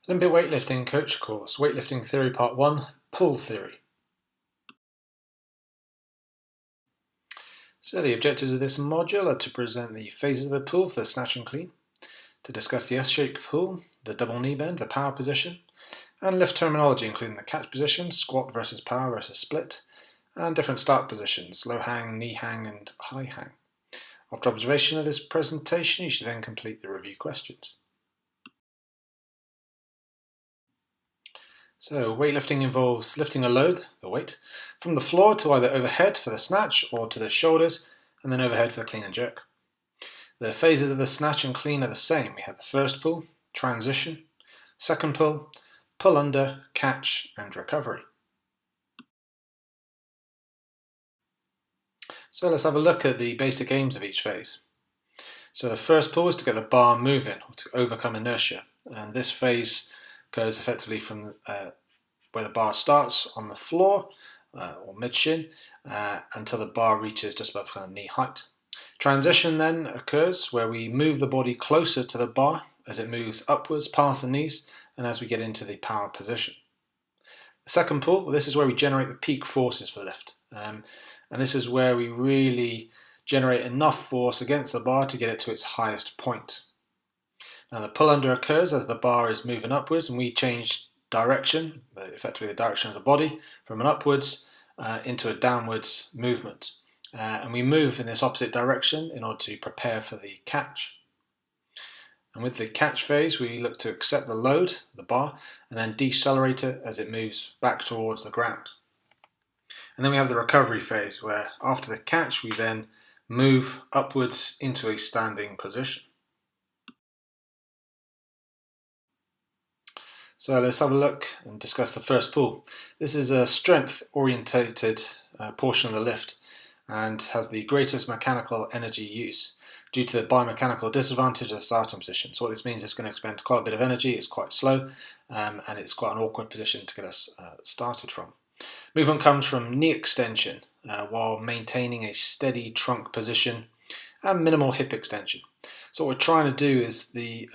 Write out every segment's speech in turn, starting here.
Olympic Weightlifting Coach Course, Weightlifting Theory Part 1, Pull Theory. So the objectives of this module are to present the phases of the pull for the snatch and clean, to discuss the S-shaped pull, the double knee bend, the power position, and lift terminology including the catch position, squat versus power versus split, and different start positions, low hang, knee hang, and high hang. After observation of this presentation, you should then complete the review questions. So weightlifting involves lifting a load, the weight, from the floor to either overhead for the snatch or to the shoulders, and then overhead for the clean and jerk. The phases of the snatch and clean are the same. We have the first pull, transition, second pull, pull under, catch, and recovery. So let's have a look at the basic aims of each phase. So the first pull is to get the bar moving, or to overcome inertia, and this phase goes effectively from where the bar starts on the floor or mid-shin until the bar reaches just above kind of knee height. Transition then occurs where we move the body closer to the bar as it moves upwards past the knees and as we get into the power position. The second pull, this is where we generate the peak forces for lift, and this is where we really generate enough force against the bar to get it to its highest point. Now the pull under occurs as the bar is moving upwards and we change direction, effectively the direction of the body, from an upwards into a downwards movement. And we move in this opposite direction in order to prepare for the catch. And with the catch phase, we look to accept the load, the bar, and then decelerate it as it moves back towards the ground. And then we have the recovery phase, where after the catch, we then move upwards into a standing position. So let's have a look and discuss the first pull. This is a strength-orientated portion of the lift and has the greatest mechanical energy use due to the biomechanical disadvantage of the starting position. So what this means is it's going to expend quite a bit of energy, it's quite slow, and it's quite an awkward position to get us started from. Movement comes from knee extension while maintaining a steady trunk position and minimal hip extension. So what we're trying to do is the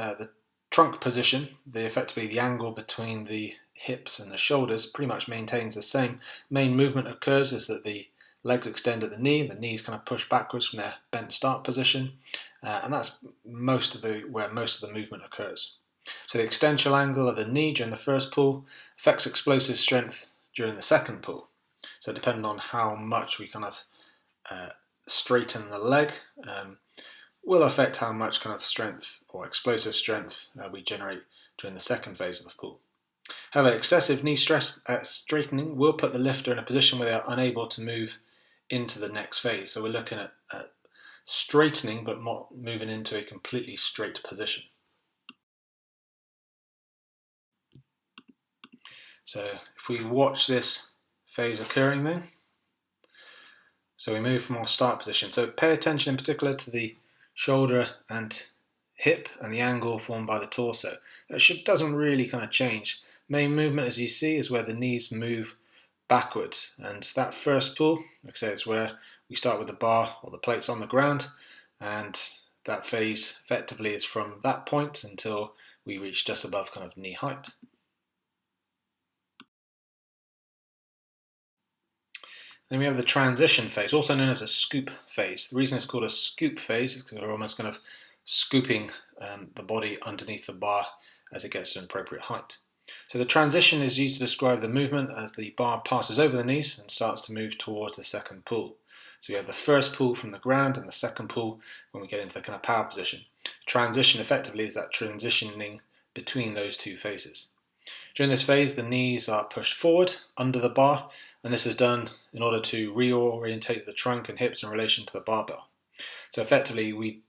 trunk position, effectively the angle between the hips and the shoulders, pretty much maintains the same. Main movement occurs is that the legs extend at the knees kind of push backwards from their bent start position, and that's where most of the movement occurs. So the extensional angle of the knee during the first pull affects explosive strength during the second pull. So depending on how much we kind of straighten the leg, will affect how much kind of strength or explosive strength we generate during the second phase of the pull. However, excessive knee straightening will put the lifter in a position where they are unable to move into the next phase. So we're looking at straightening but not moving into a completely straight position. So if we watch this phase occurring then, so we move from our start position. So pay attention in particular to the shoulder and hip and the angle formed by the torso. That doesn't really kind of change. Main movement, as you see, is where the knees move backwards, and that first pull, like I say, is where we start with the bar or the plates on the ground, and that phase effectively is from that point until we reach just above kind of knee height. Then we have the transition phase, also known as a scoop phase. The reason it's called a scoop phase is because we're almost kind of scooping the body underneath the bar as it gets to an appropriate height. So the transition is used to describe the movement as the bar passes over the knees and starts to move towards the second pull. So we have the first pull from the ground and the second pull when we get into the kind of power position. Transition effectively is that transitioning between those two phases. During this phase, the knees are pushed forward under the bar, and this is done in order to reorientate the trunk and hips in relation to the barbell. So effectively we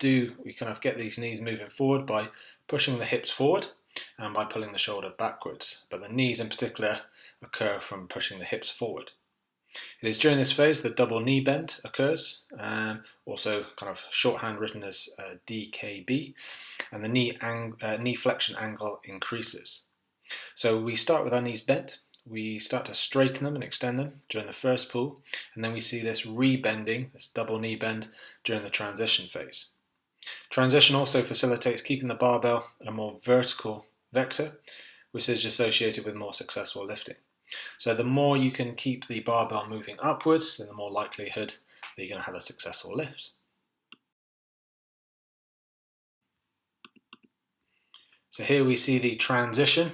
kind of get these knees moving forward by pushing the hips forward and by pulling the shoulder backwards, but the knees in particular occur from pushing the hips forward. It is during this phase the double knee bend occurs, also kind of shorthand written as DKB, and the knee flexion angle increases. So we start with our knees bent, we start to straighten them and extend them during the first pull, and then we see this rebending, this double knee bend, during the transition phase. Transition also facilitates keeping the barbell at a more vertical vector, which is associated with more successful lifting. So the more you can keep the barbell moving upwards, then the more likelihood that you're going to have a successful lift. So here we see the transition.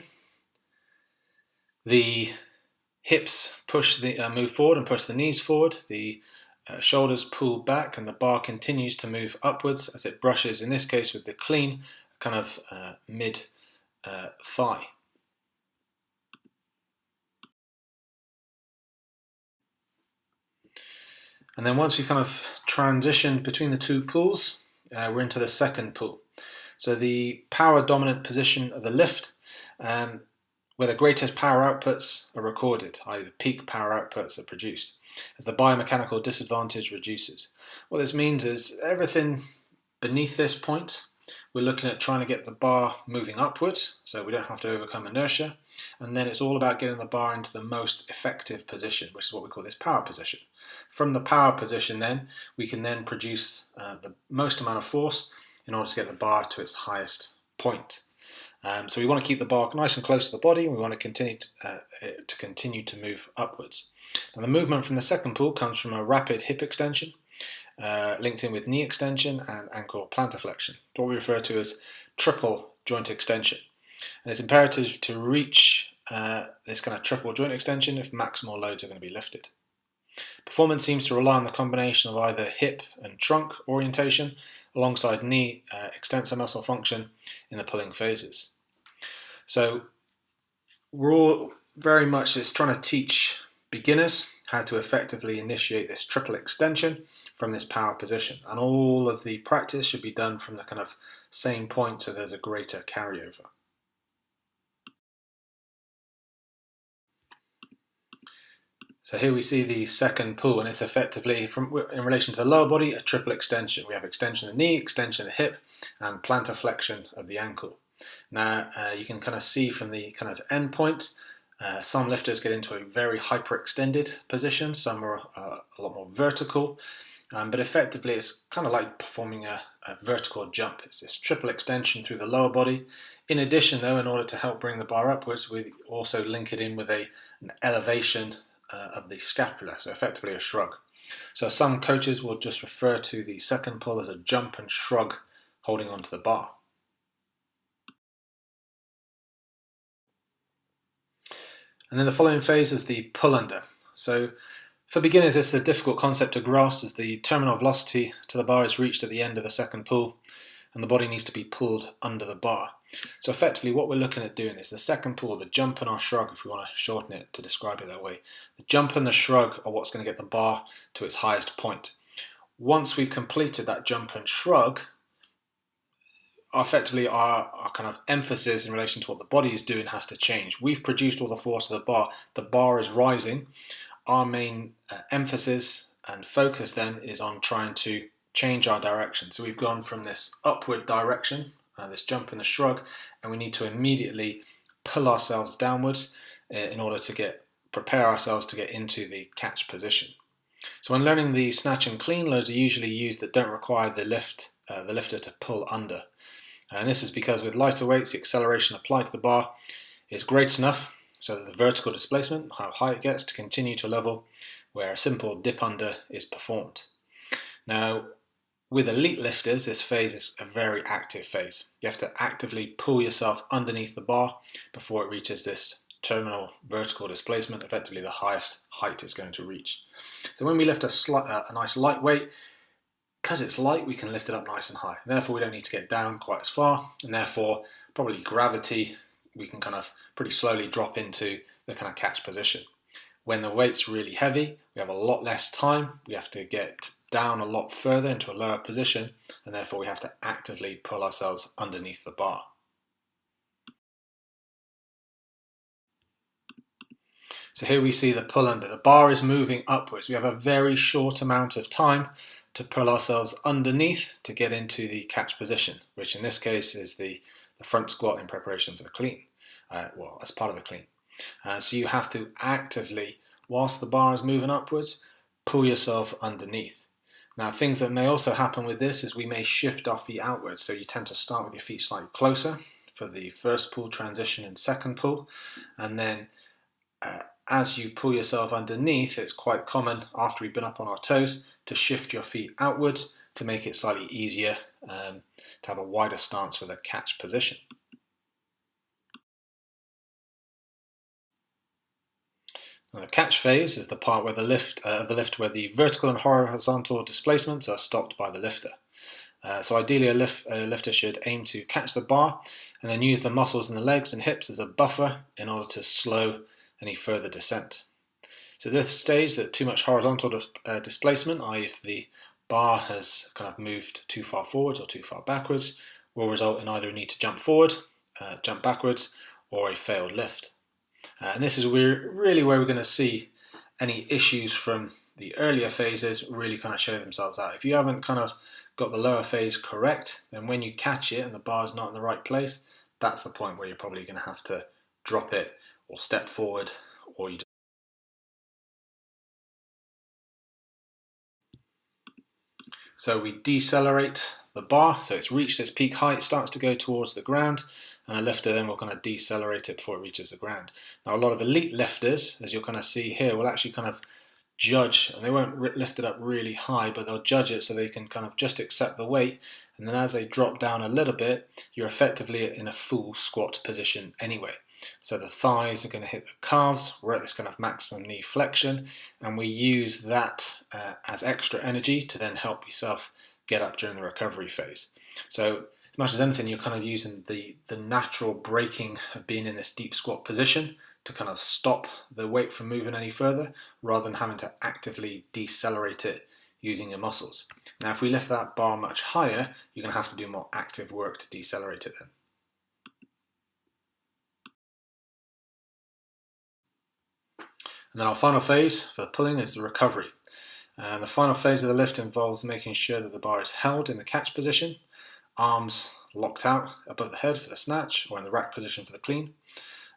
The hips move forward and push the knees forward. The shoulders pull back and the bar continues to move upwards as it brushes, in this case with the clean, kind of mid thigh. And then once we've kind of transitioned between the two pulls, we're into the second pull. So the power dominant position of the lift, where the greatest power outputs are recorded, i.e. the peak power outputs are produced, as the biomechanical disadvantage reduces. What this means is everything beneath this point, we're looking at trying to get the bar moving upwards, so we don't have to overcome inertia, and then it's all about getting the bar into the most effective position, which is what we call this power position. From the power position then, we can then produce the most amount of force in order to get the bar to its highest point. So we want to keep the bar nice and close to the body, and we want to continue to move upwards. Now the movement from the second pull comes from a rapid hip extension, linked in with knee extension and ankle plantar flexion, what we refer to as triple joint extension. And it's imperative to reach this kind of triple joint extension if maximal loads are going to be lifted. Performance seems to rely on the combination of either hip and trunk orientation alongside knee extensor muscle function in the pulling phases. So we're all very much just trying to teach beginners how to effectively initiate this triple extension from this power position, and all of the practice should be done from the kind of same point so there's a greater carryover. So here we see the second pull, and it's effectively, in relation to the lower body, a triple extension. We have extension of the knee, extension of the hip, and plantar flexion of the ankle. Now you can kind of see from the kind of end point, some lifters get into a very hyperextended position, some are a lot more vertical, but effectively it's kind of like performing a vertical jump. It's this triple extension through the lower body. In addition though, in order to help bring the bar upwards, we also link it in with an elevation of the scapula, so effectively a shrug. So some coaches will just refer to the second pull as a jump and shrug holding onto the bar. And then the following phase is the pull under. So for beginners this is a difficult concept to grasp, as the terminal velocity to the bar is reached at the end of the second pull and the body needs to be pulled under the bar. So effectively what we're looking at doing is the second pull, the jump and our shrug, if we want to shorten it to describe it that way. The jump and the shrug are what's going to get the bar to its highest point. Once we've completed that jump and shrug, effectively our kind of emphasis in relation to what the body is doing has to change. We've produced all the force of the bar is rising. Our main emphasis and focus then is on trying to change our direction. So we've gone from this upward direction, this jump and the shrug, and we need to immediately pull ourselves downwards in order to prepare ourselves to get into the catch position. So when learning the snatch and clean, loads are usually used that don't require the lifter to pull under. And this is because with lighter weights, the acceleration applied to the bar is great enough so that the vertical displacement, how high it gets, to continue to a level where a simple dip under is performed. Now, with elite lifters, this phase is a very active phase. You have to actively pull yourself underneath the bar before it reaches this terminal vertical displacement, effectively the highest height it's going to reach. So when we lift a nice light weight, because it's light, we can lift it up nice and high. Therefore, we don't need to get down quite as far, and therefore, probably gravity, we can kind of pretty slowly drop into the kind of catch position. When the weight's really heavy, we have a lot less time. We have to get down a lot further into a lower position, and therefore we have to actively pull ourselves underneath the bar. So here we see the pull under. The bar is moving upwards. We have a very short amount of time to pull ourselves underneath to get into the catch position, which in this case is the front squat in preparation for the clean, as part of the clean. So you have to actively, whilst the bar is moving upwards, pull yourself underneath. Now things that may also happen with this is we may shift our feet outwards, so you tend to start with your feet slightly closer for the first pull, transition and second pull, and then as you pull yourself underneath, it's quite common after we've been up on our toes to shift your feet outwards to make it slightly easier to have a wider stance for the catch position. Now, the catch phase is the part where the lift where the vertical and horizontal displacements are stopped by the lifter. So ideally a lifter should aim to catch the bar and then use the muscles in the legs and hips as a buffer in order to slow any further descent. So this stage, that too much horizontal displacement, i.e. if the bar has kind of moved too far forwards or too far backwards, will result in either a need to jump forward, jump backwards, or a failed lift. And this is really where we're going to see any issues from the earlier phases really kind of show themselves out. If you haven't kind of got the lower phase correct, then when you catch it and the bar is not in the right place, that's the point where you're probably going to have to drop it or step forward, or you So we decelerate the bar, so it's reached its peak height, starts to go towards the ground, and a lifter then will kind of decelerate it before it reaches the ground. Now a lot of elite lifters, as you'll kind of see here, will actually kind of judge, and they won't lift it up really high, but they'll judge it so they can kind of just accept the weight, and then as they drop down a little bit, you're effectively in a full squat position anyway. So the thighs are going to hit the calves, we're at this kind of maximum knee flexion, and we use that as extra energy to then help yourself get up during the recovery phase. So as much as anything, you're kind of using the natural braking of being in this deep squat position to kind of stop the weight from moving any further, rather than having to actively decelerate it using your muscles. Now if we lift that bar much higher, you're going to have to do more active work to decelerate it then. And then our final phase for the pulling is the recovery. And the final phase of the lift involves making sure that the bar is held in the catch position, arms locked out above the head for the snatch, or in the rack position for the clean,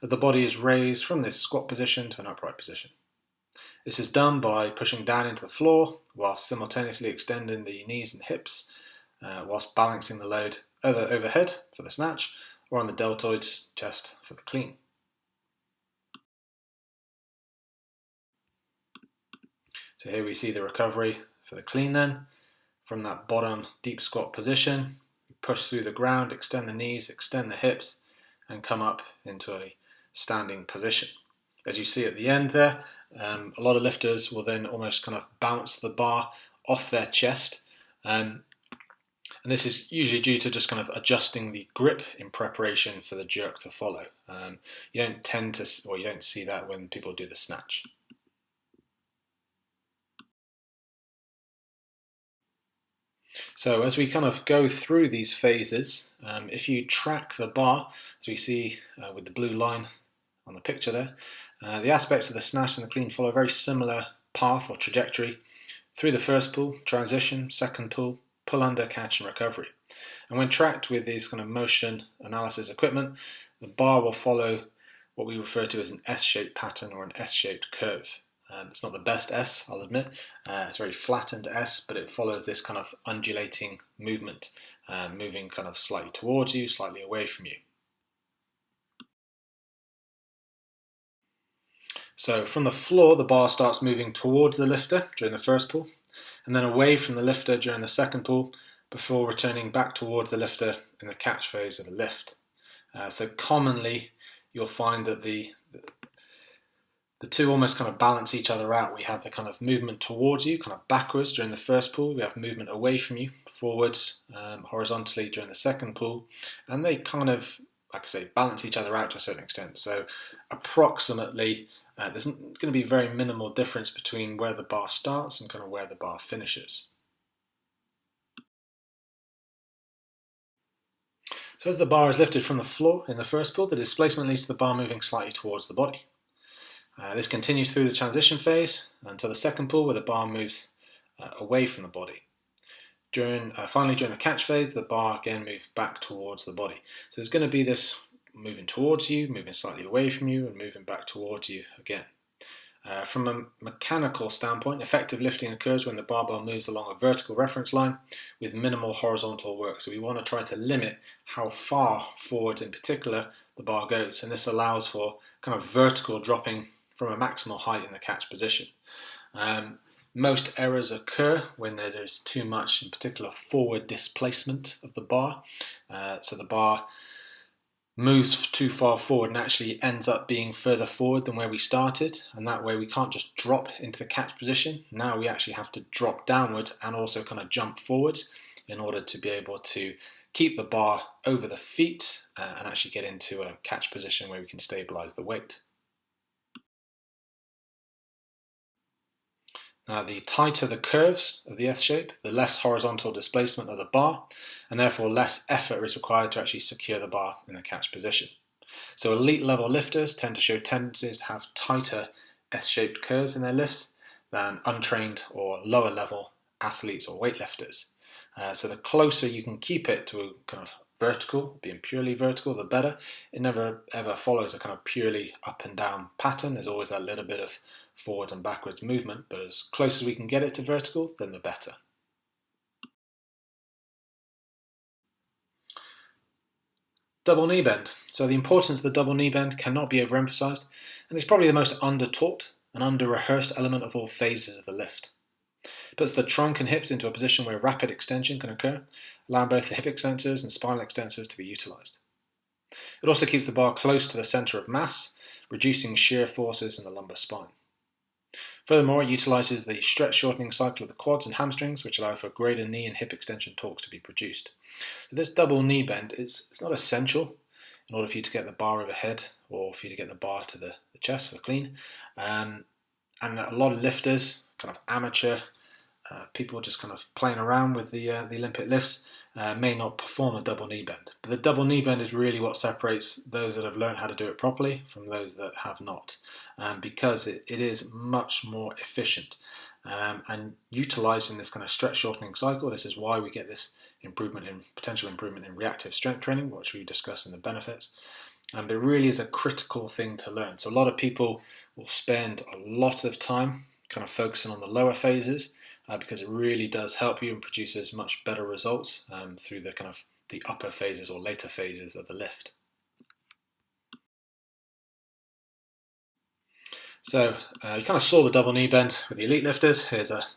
as the body is raised from this squat position to an upright position. This is done by pushing down into the floor whilst simultaneously extending the knees and hips, whilst balancing the load either overhead for the snatch or on the deltoids chest for the clean. So here we see the recovery for the clean then. From that bottom deep squat position, we push through the ground, extend the knees, extend the hips, and come up into a standing position. As you see at the end there, a lot of lifters will then almost kind of bounce the bar off their chest. And this is usually due to just kind of adjusting the grip in preparation for the jerk to follow. You don't tend to, or you don't see that when people do the snatch. So as we kind of go through these phases, if you track the bar, as we see with the blue line on the picture there, the aspects of the snatch and the clean follow a very similar path or trajectory through the first pull, transition, second pull, pull under, catch and recovery. And when tracked with these kind of motion analysis equipment, the bar will follow what we refer to as an S-shaped pattern or an S-shaped curve. It's not the best S, I'll admit. It's a very flattened S, but it follows this kind of undulating movement, moving kind of slightly towards you, slightly away from you. So from the floor, the bar starts moving towards the lifter during the first pull, and then away from the lifter during the second pull, before returning back towards the lifter in the catch phase of the lift. So commonly, you'll find that the two almost kind of balance each other out. We have the kind of movement towards you, kind of backwards during the first pull. We have movement away from you, forwards, horizontally during the second pull. And they kind of, like I say, balance each other out to a certain extent. So approximately, there's going to be very minimal difference between where the bar starts and kind of where the bar finishes. So as the bar is lifted from the floor in the first pull, the displacement leads to the bar moving slightly towards the body. This continues through the transition phase until the second pull, where the bar moves away from the body. Finally, during the catch phase, the bar again moves back towards the body. So there's going to be this moving towards you, moving slightly away from you, and moving back towards you again. From a mechanical standpoint, effective lifting occurs when the barbell moves along a vertical reference line with minimal horizontal work. So we want to try to limit how far forward in particular the bar goes, and this allows for kind of vertical dropping from a maximal height in the catch position. Most errors occur when there is too much, in particular, forward displacement of the bar. So the bar moves too far forward and actually ends up being further forward than where we started, and that way we can't just drop into the catch position. Now we actually have to drop downwards and also kind of jump forwards in order to be able to keep the bar over the feet and actually get into a catch position where we can stabilize the weight. Now, the tighter the curves of the S shape, the less horizontal displacement of the bar, and therefore less effort is required to actually secure the bar in the catch position. So elite level lifters tend to show tendencies to have tighter S-shaped curves in their lifts than untrained or lower level athletes or weightlifters. So the closer you can keep it to a kind of vertical, being purely vertical, the better. It never ever follows a kind of purely up and down pattern. There's always that little bit of forward and backwards movement, but as close as we can get it to vertical, then the better. Double knee bend. So the importance of the double knee bend cannot be overemphasized, and it's probably the most under-taught and under-rehearsed element of all phases of the lift. It puts the trunk and hips into a position where rapid extension can occur, allowing both the hip extensors and spinal extensors to be utilized. It also keeps the bar close to the center of mass, reducing shear forces in the lumbar spine. Furthermore, it utilizes the stretch shortening cycle of the quads and hamstrings, which allow for greater knee and hip extension torques to be produced. So this double knee bend it's not essential in order for you to get the bar overhead or for you to get the bar to the chest for clean. And a lot of lifters, kind of amateur people just kind of playing around with the Olympic lifts, may not perform a double knee bend. But the double knee bend is really what separates those that have learned how to do it properly from those that have not, because it is much more efficient. And utilizing this kind of stretch shortening cycle, this is why we get this potential improvement in reactive strength training, which we discuss in the benefits. But it really is a critical thing to learn. So a lot of people will spend a lot of time kind of focusing on the lower phases, because it really does help you and produces much better results through the kind of the upper phases or later phases of the lift. So you kind of saw the double knee bend with the elite lifters. Here's a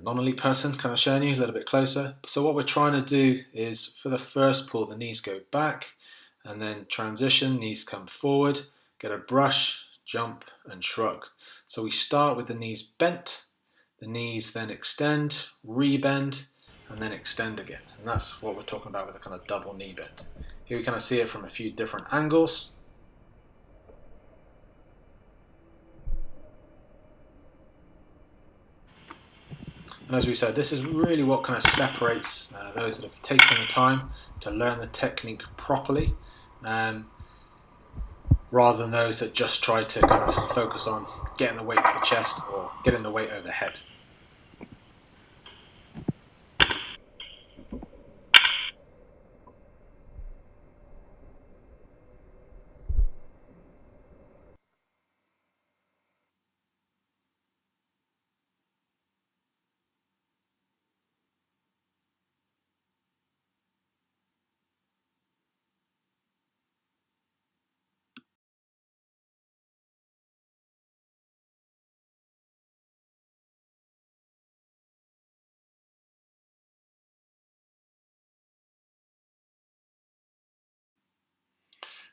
non-elite person kind of showing you a little bit closer. So what we're trying to do is, for the first pull, the knees go back and then transition, knees come forward, get a brush, jump and shrug. So we start with the knees bent, the knees then extend, rebend, and then extend again. And that's what we're talking about with a kind of double knee bend. Here we kind of see it from a few different angles. And as we said, this is really what kind of separates those that have taken the time to learn the technique properly, rather than those that just try to kind of focus on getting the weight to the chest or getting the weight overhead.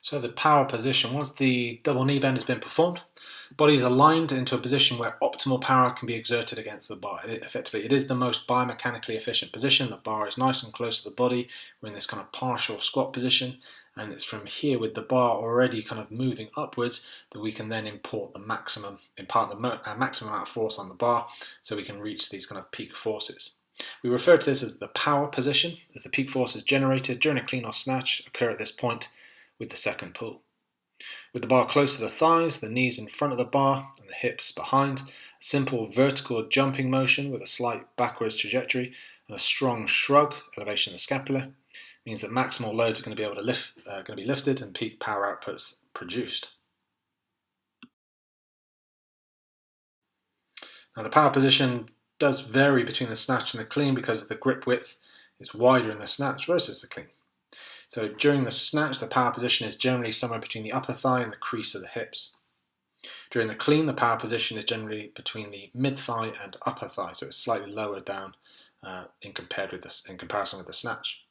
So the power position, once the double knee bend has been performed, the body is aligned into a position where optimal power can be exerted against the bar. Effectively, it is the most biomechanically efficient position. The bar is nice and close to the body. We're in this kind of partial squat position, and it's from here, with the bar already kind of moving upwards, that we can then impart the maximum amount of force on the bar, so we can reach these kind of peak forces. We refer to this as the power position, as the peak forces generated during a clean or snatch occur at this point with the second pull. With the bar close to the thighs, the knees in front of the bar and the hips behind, a simple vertical jumping motion with a slight backwards trajectory and a strong shrug, elevation of the scapula, means that maximal loads are going to be lifted and peak power outputs produced. Now the power position does vary between the snatch and the clean because the grip width is wider in the snatch versus the clean. So during the snatch, the power position is generally somewhere between the upper thigh and the crease of the hips. During the clean, the power position is generally between the mid-thigh and upper thigh, so it's slightly lower down in comparison with the snatch.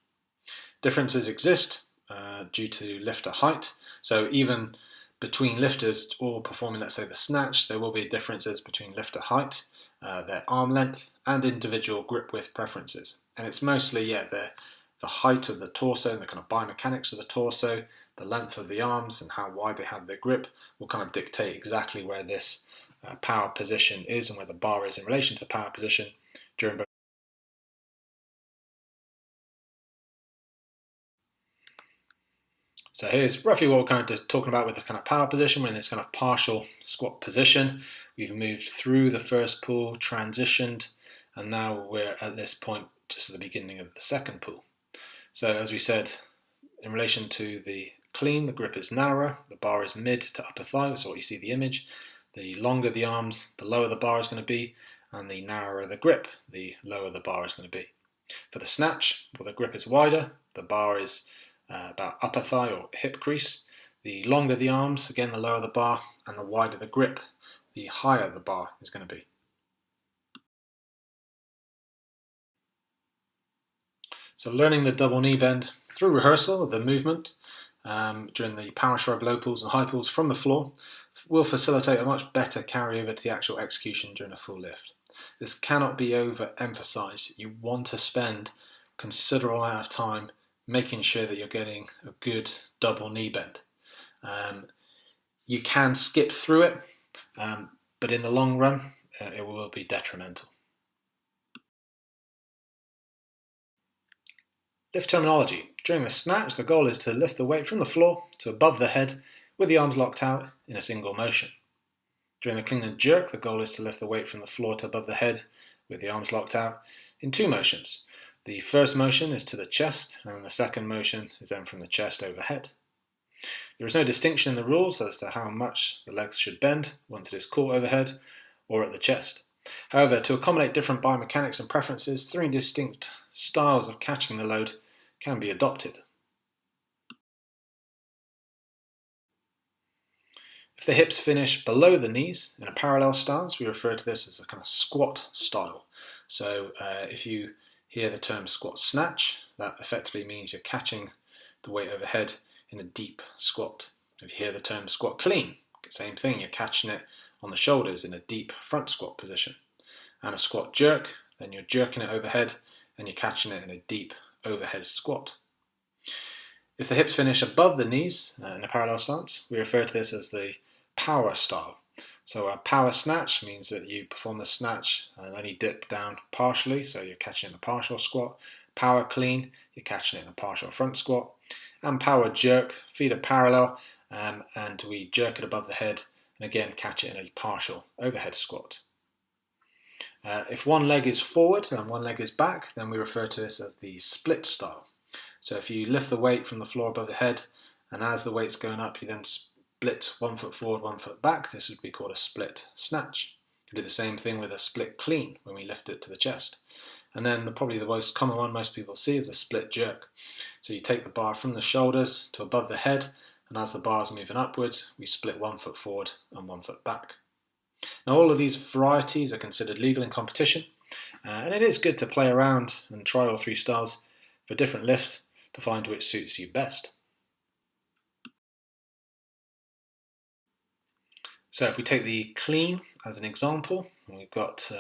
Differences exist due to lifter height, so even between lifters all performing, let's say, the snatch, there will be differences between lifter height, their arm length, and individual grip width preferences. And it's mostly, the height of the torso and the kind of biomechanics of the torso, the length of the arms and how wide they have their grip will kind of dictate exactly where this power position is and where the bar is in relation to the power position during both. So here's roughly what we're kind of just talking about with the kind of power position. We're in this kind of partial squat position. We've moved through the first pull, transitioned, and now we're at this point just at the beginning of the second pull. So as we said, in relation to the clean, the grip is narrower, the bar is mid to upper thigh, so what you see the image. The longer the arms, the lower the bar is going to be, and the narrower the grip, the lower the bar is going to be. For the snatch, well, the grip is wider, the bar is about upper thigh or hip crease. The longer the arms, again the lower the bar, and the wider the grip, the higher the bar is going to be. So learning the double knee bend through rehearsal of the movement during the power shrug low pulls and high pulls from the floor will facilitate a much better carryover to the actual execution during a full lift. This cannot be overemphasized. You want to spend considerable amount of time making sure that you're getting a good double knee bend. You can skip through it, but in the long run it will be detrimental. Lift terminology. During the snatch, the goal is to lift the weight from the floor to above the head with the arms locked out in a single motion. During the clean and jerk, the goal is to lift the weight from the floor to above the head with the arms locked out in two motions. The first motion is to the chest, and the second motion is then from the chest overhead. There is no distinction in the rules as to how much the legs should bend once it is caught overhead or at the chest. However, to accommodate different biomechanics and preferences, 3 distinct styles of catching the load can be adopted. If the hips finish below the knees in a parallel stance, we refer to this as a kind of squat style. So if you hear the term squat snatch, that effectively means you're catching the weight overhead in a deep squat. If you hear the term squat clean, same thing, you're catching it on the shoulders in a deep front squat position. And a squat jerk, then you're jerking it overhead and you're catching it in a deep overhead squat. If the hips finish above the knees in a parallel stance, we refer to this as the power style. So a power snatch means that you perform the snatch and only dip down partially, so you're catching it in a partial squat. Power clean, you're catching it in a partial front squat. And power jerk, feet are parallel, and we jerk it above the head and again catch it in a partial overhead squat. If one leg is forward and one leg is back, then we refer to this as the split style. So if you lift the weight from the floor above the head, and as the weight's going up, you then split 1 foot forward, 1 foot back, this would be called a split snatch. You do the same thing with a split clean when we lift it to the chest. And then probably the most common one most people see is a split jerk. So you take the bar from the shoulders to above the head, and as the bar is moving upwards, we split 1 foot forward and 1 foot back. Now all of these varieties are considered legal in competition, and it is good to play around and try all 3 styles for different lifts to find which suits you best. So if we take the clean as an example, we've got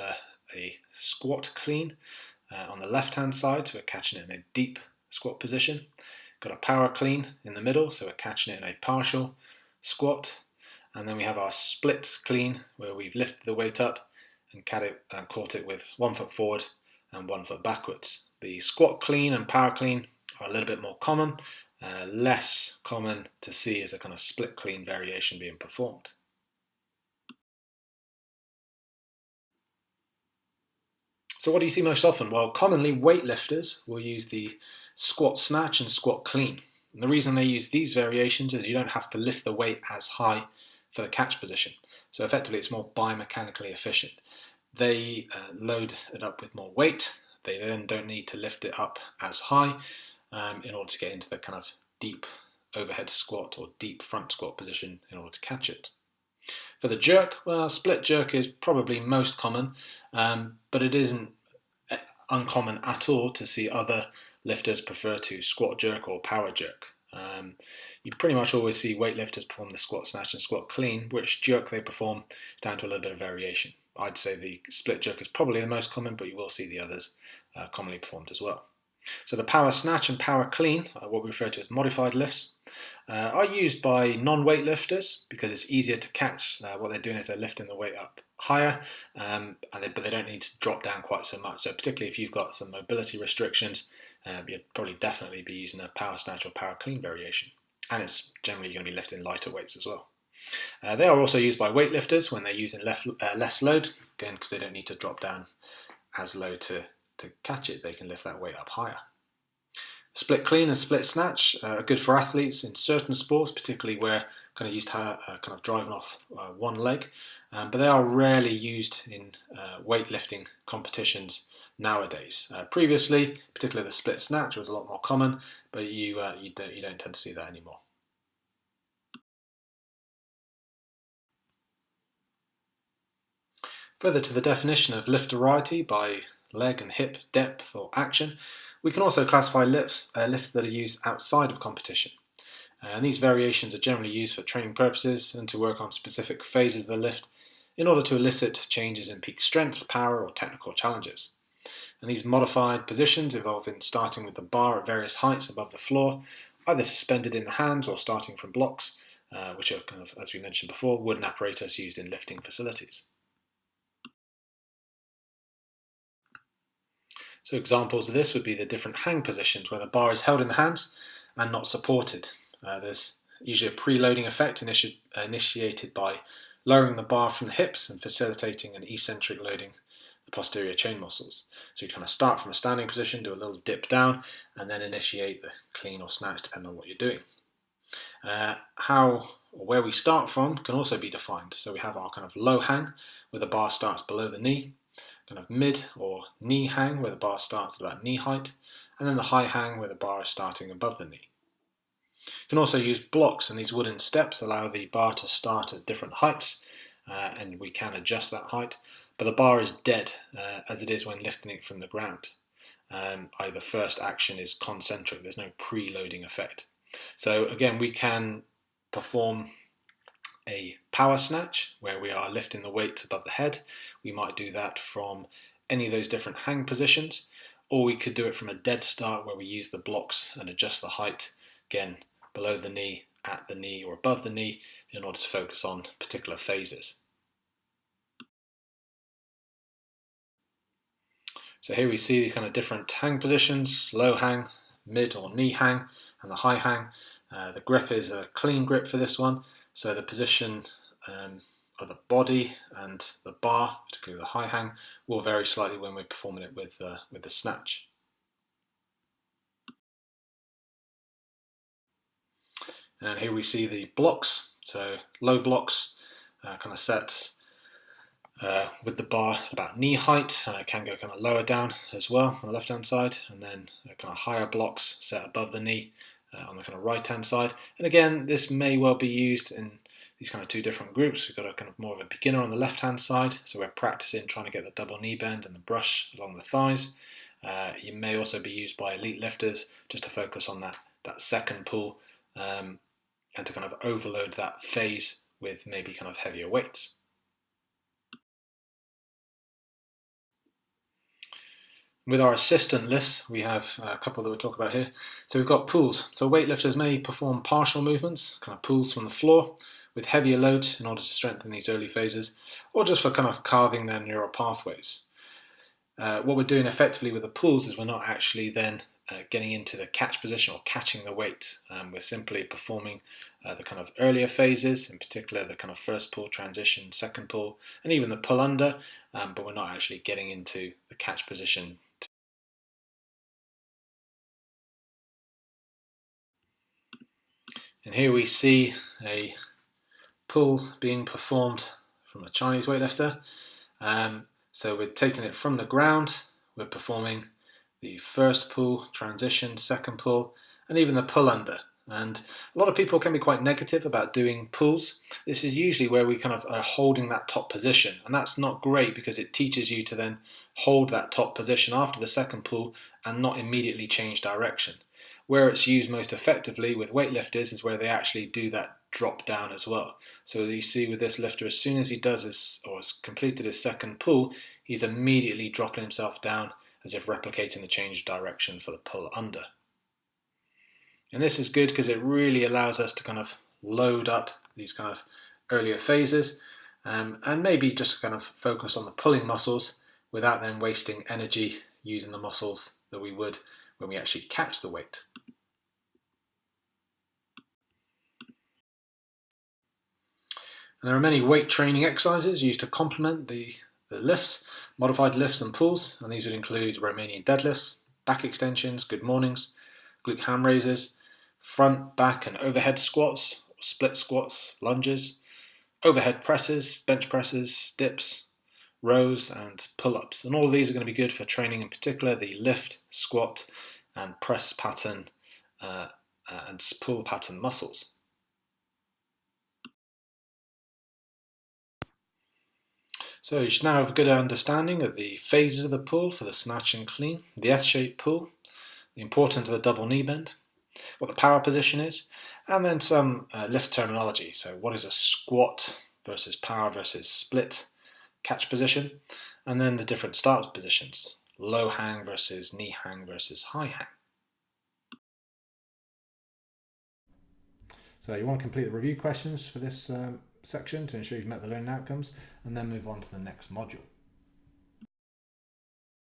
a squat clean on the left hand side, so we're catching it in a deep squat position. Got a power clean in the middle, so we're catching it in a partial squat. And then we have our split clean, where we've lifted the weight up and caught it with 1 foot forward and 1 foot backwards. The squat clean and power clean are a little bit more common, less common to see as a kind of split clean variation being performed. So what do you see most often? Well, commonly weightlifters will use the squat snatch and squat clean. And the reason they use these variations is you don't have to lift the weight as high for the catch position. So effectively it's more biomechanically efficient. they load it up with more weight. They then don't need to lift it up as high in order to get into the kind of deep overhead squat or deep front squat position in order to catch it. For the jerk, well, split jerk is probably most common, but it isn't uncommon at all to see other lifters prefer to squat jerk or power jerk. You pretty much always see weightlifters perform the squat snatch and squat clean, which jerk they perform is down to a little bit of variation. I'd say the split jerk is probably the most common, but you will see the others commonly performed as well. So the power snatch and power clean, what we refer to as modified lifts, are used by non-weightlifters because it's easier to catch. What they're doing is they're lifting the weight up higher, but they don't need to drop down quite so much. So particularly if you've got some mobility restrictions, you'd probably definitely be using a power snatch or power clean variation. And it's generally going to be lifting lighter weights as well. They are also used by weightlifters when they're using less load, again because they don't need to drop down as low to catch it. They can lift that weight up higher. Split clean and split snatch are good for athletes in certain sports, particularly where kind of used to kind of driving off one leg, but they are rarely used in weightlifting competitions nowadays. Previously, particularly the split snatch was a lot more common, but you don't tend to see that anymore. Further to the definition of lift variety by leg and hip depth or action, we can also classify lifts that are used outside of competition. And these variations are generally used for training purposes and to work on specific phases of the lift in order to elicit changes in peak strength, power, or technical challenges. And these modified positions involve in starting with the bar at various heights above the floor, either suspended in the hands or starting from blocks, which are kind of, as we mentioned before, wooden apparatus used in lifting facilities. So examples of this would be the different hang positions where the bar is held in the hands and not supported. There's usually a preloading effect initiated by lowering the bar from the hips and facilitating an eccentric loading the posterior chain muscles. So you kind of start from a standing position, do a little dip down, and then initiate the clean or snatch depending on what you're doing. How or where we start from can also be defined. So we have our kind of low hang where the bar starts below the knee, kind of mid or knee hang where the bar starts at about knee height, and then the high hang where the bar is starting above the knee. You can also use blocks, and these wooden steps allow the bar to start at different heights, and we can adjust that height, but the bar is dead as it is when lifting it from the ground. The first action is concentric, there's no preloading effect. So again, we can perform a power snatch where we are lifting the weight above the head. We might do that from any of those different hang positions, or we could do it from a dead start where we use the blocks and adjust the height, again, below the knee, at the knee, or above the knee in order to focus on particular phases. So here we see the kind of different hang positions: low hang, mid or knee hang, and the high hang. The grip is a clean grip for this one, so the position of the body and the bar, particularly the high hang, will vary slightly when we're performing it with the snatch. And here we see the blocks, so low blocks kind of set with the bar about knee height. It can go kind of lower down as well on the left hand side, and then kind of higher blocks set above the knee on the kind of right hand side. And again, this may well be used in these kind of two different groups. We've got a kind of more of a beginner on the left hand side, so we're practicing trying to get the double knee bend and the brush along the thighs. You may also be used by elite lifters just to focus on that second pull and to kind of overload that phase with maybe kind of heavier weights. With our assistant lifts, we have a couple that we'll talk about here. So we've got pulls. So weightlifters may perform partial movements, kind of pulls from the floor, with heavier loads in order to strengthen these early phases, or just for kind of carving their neural pathways. What we're doing effectively with the pulls is we're not actually then getting into the catch position or catching the weight. We're simply performing the kind of earlier phases, in particular the kind of first pull, transition, second pull, and even the pull under, but we're not actually getting into the catch position. And here we see a pull being performed from a Chinese weightlifter. So we're taking it from the ground, we're performing the first pull, transition, second pull, and even the pull under. And a lot of people can be quite negative about doing pulls. This is usually where we kind of are holding that top position, and that's not great because it teaches you to then hold that top position after the second pull and not immediately change direction. Where it's used most effectively with weightlifters is where they actually do that drop down as well. So you see with this lifter, as soon as he does his, or has completed his second pull, he's immediately dropping himself down as if replicating the change of direction for the pull under. And this is good because it really allows us to kind of load up these kind of earlier phases and maybe just kind of focus on the pulling muscles without then wasting energy using the muscles that we would when we actually catch the weight. And there are many weight training exercises used to complement the lifts, modified lifts and pulls, and these would include Romanian deadlifts, back extensions, good mornings, glute ham raises, front, back and overhead squats, split squats, lunges, overhead presses, bench presses, dips, rows and pull-ups. And all of these are going to be good for training in particular the lift, squat and press pattern and pull pattern muscles. So you should now have a good understanding of the phases of the pull for the snatch and clean, the S-shaped pull, the importance of the double knee bend, what the power position is, and then some lift terminology. So what is a squat versus power versus split catch position, and then the different start positions, low hang versus knee hang versus high hang. So you want to complete the review questions for this section to ensure you've met the learning outcomes, and then move on to the next module.